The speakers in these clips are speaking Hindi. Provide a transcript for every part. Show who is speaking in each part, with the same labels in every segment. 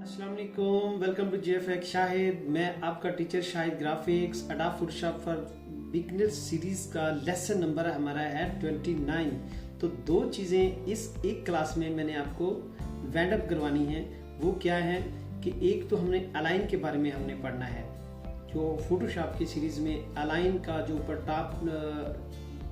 Speaker 1: अस्सलाम वालेकुम, वेलकम टू JFX शाहिद। मैं आपका teacher Shahid graphics. Adobe Photoshop for beginners series का लेसन नंबर हमारा है 29। तो दो चीज़ें इस एक क्लास में मैंने आपको वाइंड अप करवानी है। वो क्या है कि एक तो हमने अलाइन के बारे में हमने पढ़ना है। जो फोटोशॉप की सीरीज में अलाइन का जो ऊपर टॉप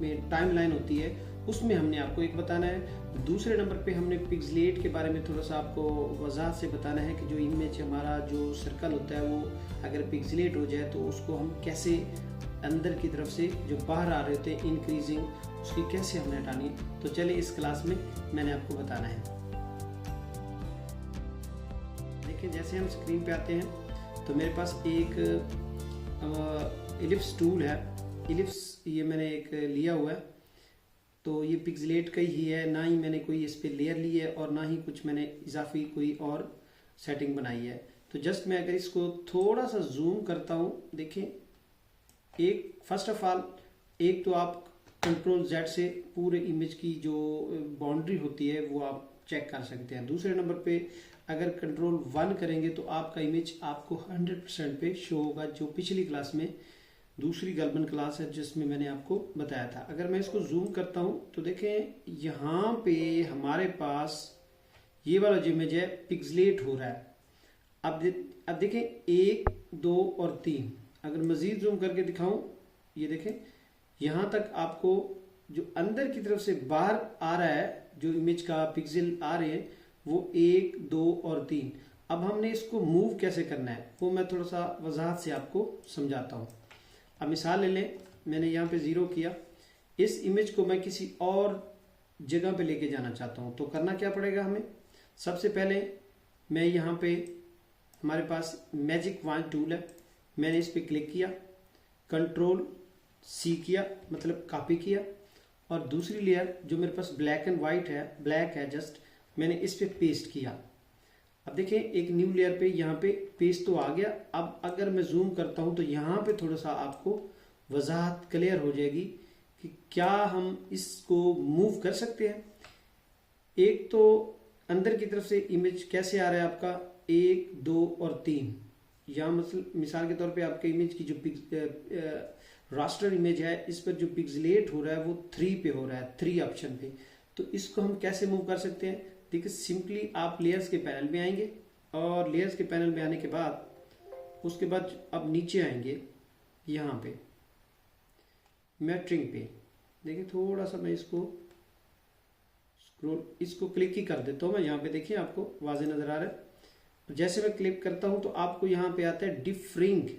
Speaker 1: में टाइमलाइन होती है उसमें हमने आपको एक बताना है। दूसरे नंबर पे हमने पिक्सलेट के बारे में थोड़ा सा आपको वजाहत से बताना है कि जो इमेज हमारा जो सर्कल होता है वो अगर पिक्सलेट हो जाए तो उसको हम कैसे अंदर की तरफ से जो बाहर आ रहे होते हैं इंक्रीजिंग उसकी कैसे हमने हटानी है। तो चलिए इस क्लास में मैंने आपको बताना है। देखिए जैसे हम स्क्रीन पे आते हैं तो मेरे पास एक इलिप्स टूल है। इलिप्स ये मैंने एक लिया हुआ है, तो ये पिक्सलेट का ही है, ना ही मैंने कोई इस पे लेयर ली है और ना ही कुछ मैंने इजाफी कोई और सेटिंग बनाई है। तो जस्ट मैं अगर इसको थोड़ा सा जूम करता हूँ, देखें एक फर्स्ट ऑफ ऑल एक तो आप कंट्रोल Z से पूरे इमेज की जो बाउंड्री होती है वो आप चेक कर सकते हैं। दूसरे नंबर पे अगर कंट्रोल 1 करेंगे तो आपका इमेज आपको 100% पे शो होगा, जो पिछली क्लास में दूसरी गलबन क्लास है जिसमें मैंने आपको बताया था। अगर मैं इसको जूम करता हूं तो देखें यहाँ पे हमारे पास ये वाला जो इमेज है पिक्सलेट हो रहा है। अब देखें 1, 2 और 3। अगर मजीद जूम करके दिखाऊं, ये देखें यहाँ तक आपको जो अंदर की तरफ से बाहर आ रहा है, जो इमेज का पिक्सल आ रहे हैं वो 1, 2 और 3। अब हमने इसको मूव कैसे करना है वो मैं थोड़ा सा वजाहत से आपको समझाता हूँ। अब मिसाल ले लें, मैंने यहाँ पे 0 किया, इस इमेज को मैं किसी और जगह पे लेके जाना चाहता हूँ। तो करना क्या पड़ेगा हमें, सबसे पहले मैं यहाँ पे हमारे पास मैजिक वॉन्ड टूल है, मैंने इस पे क्लिक किया, कंट्रोल C किया मतलब कॉपी किया, और दूसरी लेयर जो मेरे पास ब्लैक एंड वाइट है, ब्लैक है जस्ट, मैंने इस पे पेस्ट किया। अब देखें एक न्यू लेयर पे यहाँ पे पेस्ट तो आ गया। अब अगर मैं जूम करता हूँ तो यहाँ पे थोड़ा सा आपको वजाहत क्लियर हो जाएगी कि क्या हम इसको मूव कर सकते हैं। एक तो अंदर की तरफ से इमेज कैसे आ रहा है आपका 1, 2 और 3। यहाँ मतलब मिसाल के तौर पे आपके इमेज की जो रास्टर इमेज है इस पर जो पिक्सलेट हो रहा है वो 3 पे हो रहा है, 3 ऑप्शन पे। तो इसको हम कैसे मूव कर सकते हैं, देखिए सिंपली आप लेयर्स के पैनल में आएंगे और लेयर्स के पैनल में आने के बाद उसके बाद अब नीचे आएंगे यहाँ पे मैट्रिंग पे। देखिए थोड़ा सा मैं इसको क्लिक ही कर देता हूँ मैं यहाँ पे, देखिए आपको वाज़े नजर आ रहा है। जैसे मैं क्लिक करता हूँ तो आपको यहाँ पे आता है डिफरिंग।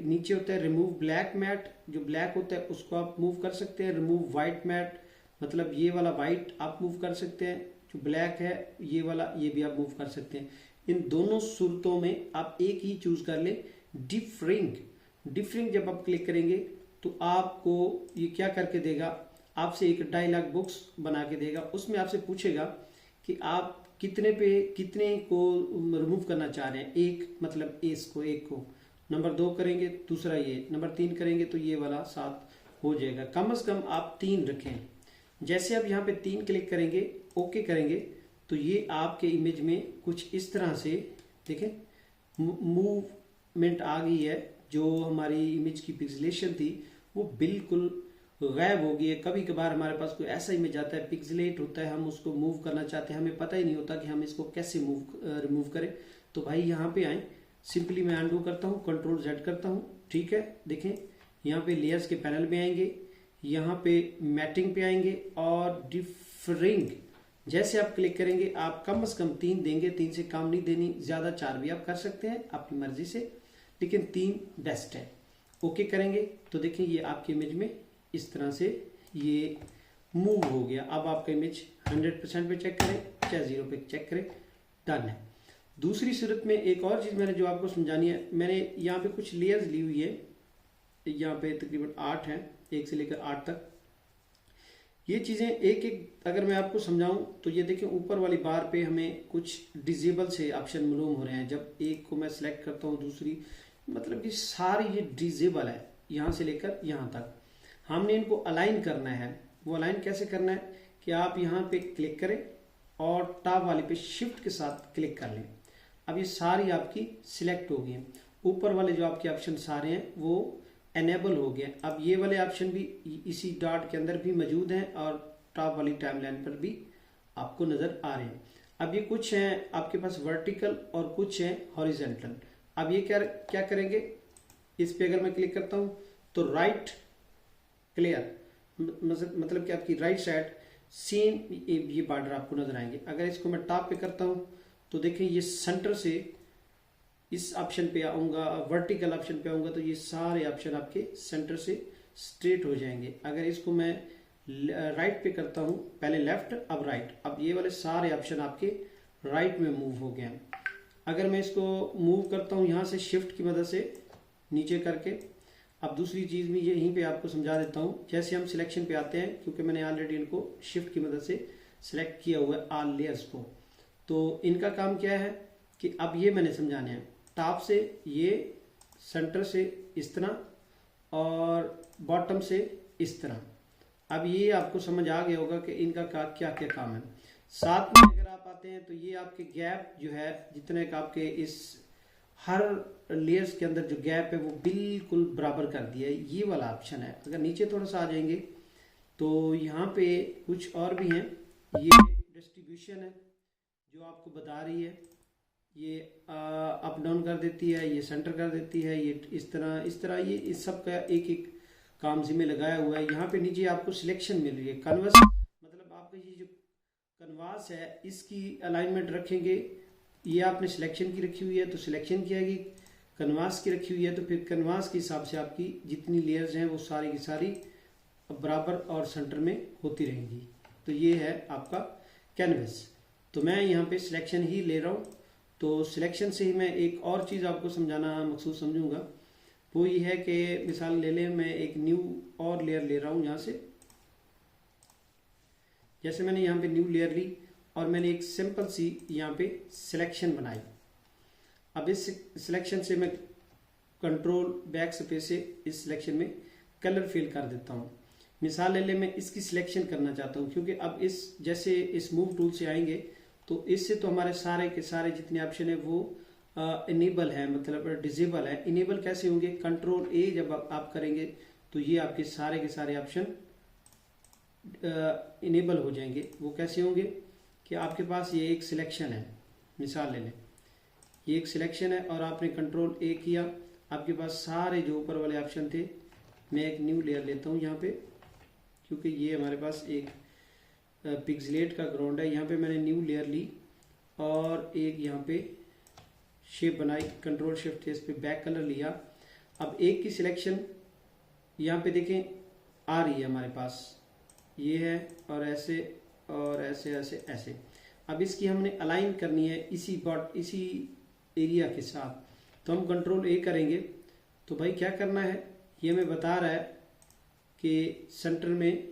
Speaker 1: नीचे होता है रिमूव ब्लैक मैट, जो ब्लैक होता है उसको आप मूव कर सकते हैं। रिमूव वाइट मैट मतलब ये वाला वाइट आप मूव कर सकते हैं, जो ब्लैक है ये वाला ये भी आप मूव कर सकते हैं। इन दोनों सूरतों में आप एक ही चूज कर ले, डिफरिंग जब आप क्लिक करेंगे तो आपको ये क्या करके देगा, आपसे एक डायलॉग बॉक्स बना के देगा। उसमें आपसे पूछेगा कि आप कितने को रिमूव करना चाह रहे हैं। एक मतलब एक को नंबर 2 करेंगे, दूसरा ये नंबर 3 करेंगे तो ये वाला 7 हो जाएगा। कम से कम आप 3 रखें। जैसे आप यहाँ पे 3 क्लिक करेंगे, ओके करेंगे, तो ये आपके इमेज में कुछ इस तरह से देखें मूवमेंट आ गई है। जो हमारी इमेज की पिक्सलेशन थी वो बिल्कुल गायब हो गई है। कभी कभार हमारे पास कोई ऐसा इमेज आता है पिक्सलेट होता है, हम उसको मूव करना चाहते हैं, हमें पता ही नहीं होता कि हम इसको कैसे रिमूव करें। तो भाई यहाँ पे आए, सिंपली मैं अनडू करता हूँ, कंट्रोल Z करता हूँ, ठीक है। देखें यहाँ पे लेयर्स के पैनल में आएंगे, यहाँ पे मैटिंग पे आएंगे और डिफरिंग जैसे आप क्लिक करेंगे आप कम से कम 3 देंगे, 3 से कम नहीं देनी, ज्यादा 4 भी आप कर सकते हैं अपनी मर्जी से, लेकिन 3 बेस्ट है। ओके करेंगे तो देखिए ये आपके इमेज में इस तरह से ये मूव हो गया। अब आपका इमेज 100% पे चेक करें चाहे 0 पे चेक करें, डन है। दूसरी सूरत में एक और चीज मैंने जो आपको समझानी है, मैंने यहाँ पे कुछ लेयर्स ली हुई है, यहाँ पे तकरीबन 8 है, 1 से लेकर 8 तक। ये चीजें एक एक अगर मैं आपको समझाऊं तो ये देखें ऊपर वाली बार पे हमें कुछ डिजेबल से ऑप्शन मालूम हो रहे हैं। जब एक को मैं सिलेक्ट करता हूं, दूसरी मतलब कि सारी ये डिजेबल है यहां से लेकर यहां तक। हमने इनको अलाइन करना है। वो अलाइन कैसे करना है कि आप यहाँ पे क्लिक करें, और टॉप वाले पे शिफ्ट के साथ क्लिक कर लें। अब ये सारी आपकी सिलेक्ट हो गई हैं। ऊपर वाले जो आपके ऑप्शन सारे हैं वो एनेबल हो गए। अब ये वाले ऑप्शन भी इसी डॉट के अंदर भी मौजूद हैं और टॉप वाली टाइमलाइन पर भी आपको नजर आ रहे हैं। अब ये कुछ हैं आपके पास वर्टिकल और कुछ हैं हॉरिजेंटल। अब ये क्या क्या करेंगे, इस पे अगर मैं क्लिक करता हूं तो राइट क्लियर मतलब कि आपकी राइट साइड सेम ये बॉर्डर आपको नजर आएंगे। अगर इसको मैं टॉप पे करता हूं तो देखें ये सेंटर से इस ऑप्शन पे आऊंगा, वर्टिकल ऑप्शन पे आऊंगा तो ये सारे ऑप्शन आपके सेंटर से स्ट्रेट हो जाएंगे। अगर इसको मैं राइट पे करता हूं, पहले लेफ्ट अब राइट, अब ये वाले सारे ऑप्शन आपके राइट में मूव हो गए। अगर मैं इसको मूव करता हूं यहां से शिफ्ट की मदद से नीचे करके, अब दूसरी चीज भी यहीं पे आपको समझा देता हूं। जैसे हम सिलेक्शन पे आते हैं, क्योंकि मैंने ऑलरेडी इनको शिफ्ट की मदद से सिलेक्ट किया हुआ है ऑल लेयर्स को, तो इनका काम क्या है कि अब ये मैंने समझाने हैं। टॉप से ये, सेंटर से इस तरह और बॉटम से इस तरह। अब ये आपको समझ आ गया होगा कि इनका क्या क्या काम है। साथ में अगर आप आते हैं तो ये आपके गैप जो है, जितने का आपके इस हर लेयर्स के अंदर जो गैप है वो बिल्कुल बराबर कर दिया है, ये वाला ऑप्शन है। अगर नीचे थोड़ा सा आ जाएंगे तो यहाँ पे कुछ और भी हैं। ये डिस्ट्रीब्यूशन है जो आपको बता रही है, ये अप डाउन कर देती है, ये सेंटर कर देती है, ये इस तरह ये इस सब का एक एक काम जिम्मे लगाया हुआ है। यहाँ पे नीचे आपको सिलेक्शन मिल रही है। कन्वर्स मतलब आपका ये जो कन्वास है इसकी अलाइनमेंट रखेंगे, ये आपने सिलेक्शन की रखी हुई है तो सिलेक्शन की आएगी, कन्वास की रखी हुई है तो फिर कन्वास के हिसाब से आपकी जितनी लेयर्स हैं वो सारी की सारी बराबर और सेंटर में होती रहेंगी। तो ये है आपका कैनवस। तो मैं यहाँ पे सिलेक्शन ही ले रहा हूँ, तो सिलेक्शन से ही मैं एक और चीज़ आपको समझाना मकसूद समझूंगा। वो ये है कि मिसाल ले लें, मैं एक न्यू और लेयर ले रहा हूँ यहाँ से। जैसे मैंने यहाँ पे न्यू लेयर ली और मैंने एक सिंपल सी यहाँ पे सिलेक्शन बनाई। अब इस सिलेक्शन से मैं कंट्रोल बैक स्पेस से इस सिलेक्शन में कलर फिल कर देता हूँ। मिसाल ले लें, मैं इसकी सिलेक्शन करना चाहता हूँ, क्योंकि अब इस जैसे इस मूव टूल से आएंगे तो इससे तो हमारे सारे के सारे जितने ऑप्शन है वो इनेबल है, मतलब डिसेबल है। इनेबल कैसे होंगे, कंट्रोल ए जब आप करेंगे तो ये आपके सारे के सारे ऑप्शन इनेबल हो जाएंगे। वो कैसे होंगे कि आपके पास ये एक सिलेक्शन है, मिसाल ले लें ये एक सिलेक्शन है और आपने कंट्रोल ए किया, आपके पास सारे जो ऊपर वाले ऑप्शन थे। मैं एक न्यू लेयर लेता हूँ यहाँ पे, क्योंकि ये हमारे पास एक पिक्सलेट का ग्राउंड है। यहाँ पे मैंने न्यू लेयर ली और एक यहाँ पे शेप बनाई, कंट्रोल शिफ्ट इस पे बैक कलर लिया। अब एक की सिलेक्शन यहाँ पे देखें आ रही है हमारे पास, ये है और ऐसे और ऐसे ऐसे ऐसे। अब इसकी हमने अलाइन करनी है इसी एरिया के साथ, तो हम कंट्रोल ए करेंगे। तो भाई क्या करना है, ये हमें बता रहा है कि सेंटर में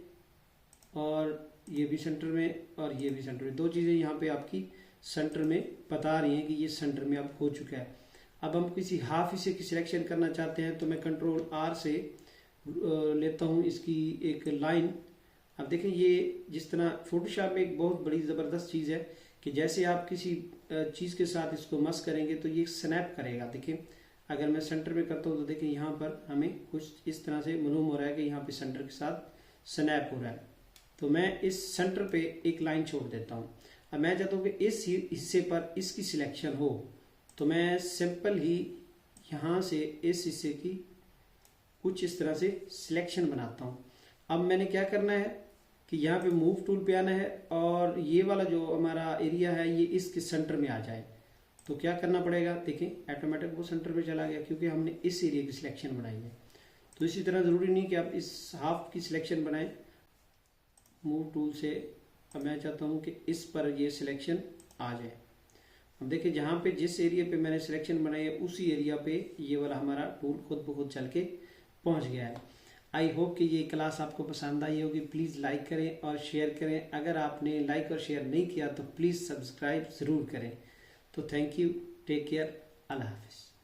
Speaker 1: और ये भी सेंटर में और ये भी सेंटर में, दो चीज़ें यहाँ पे आपकी सेंटर में बता रही हैं कि ये सेंटर में अब हो चुका है। अब हम किसी हाफ हिस्से की सिलेक्शन करना चाहते हैं तो मैं कंट्रोल आर से लेता हूँ इसकी एक लाइन। अब देखें ये जिस तरह फोटोशॉप में एक बहुत बड़ी ज़बरदस्त चीज़ है कि जैसे आप किसी चीज़ के साथ इसको मस करेंगे तो ये स्नैप करेगा। देखें अगर मैं सेंटर में करता हूँ तो देखें यहाँ पर हमें कुछ इस तरह से मालूम हो रहा है कि यहाँ पे सेंटर के साथ स्नैप हो रहा है। तो मैं इस सेंटर पे एक लाइन छोड़ देता हूँ। अब मैं चाहता हूँ कि इस हिस्से पर इसकी सिलेक्शन हो, तो मैं सिंपल ही यहाँ से इस हिस्से की कुछ इस तरह से सिलेक्शन बनाता हूँ। अब मैंने क्या करना है कि यहाँ पे मूव टूल पे आना है और ये वाला जो हमारा एरिया है ये इसके सेंटर में आ जाए। तो क्या करना पड़ेगा, देखें ऑटोमेटिक वो सेंटर में चला गया क्योंकि हमने इस एरिया की सिलेक्शन बनाई है। तो इसी तरह ज़रूरी नहीं कि आप इस हाफ की सिलेक्शन बनाएं मूव टूल से। अब मैं चाहता हूँ कि इस पर ये सिलेक्शन आ जाए। अब देखिए जहाँ पे जिस एरिया पे मैंने सिलेक्शन बनाई है उसी एरिया पे ये वाला हमारा टूल खुद ब खुद चल के पहुँच गया है। आई होप कि ये क्लास आपको पसंद आई होगी। प्लीज़ लाइक करें और शेयर करें। अगर आपने लाइक और शेयर नहीं किया तो प्लीज़ सब्सक्राइब ज़रूर करें। तो थैंक यू, टेक केयर, अल्लाह हाफिज़।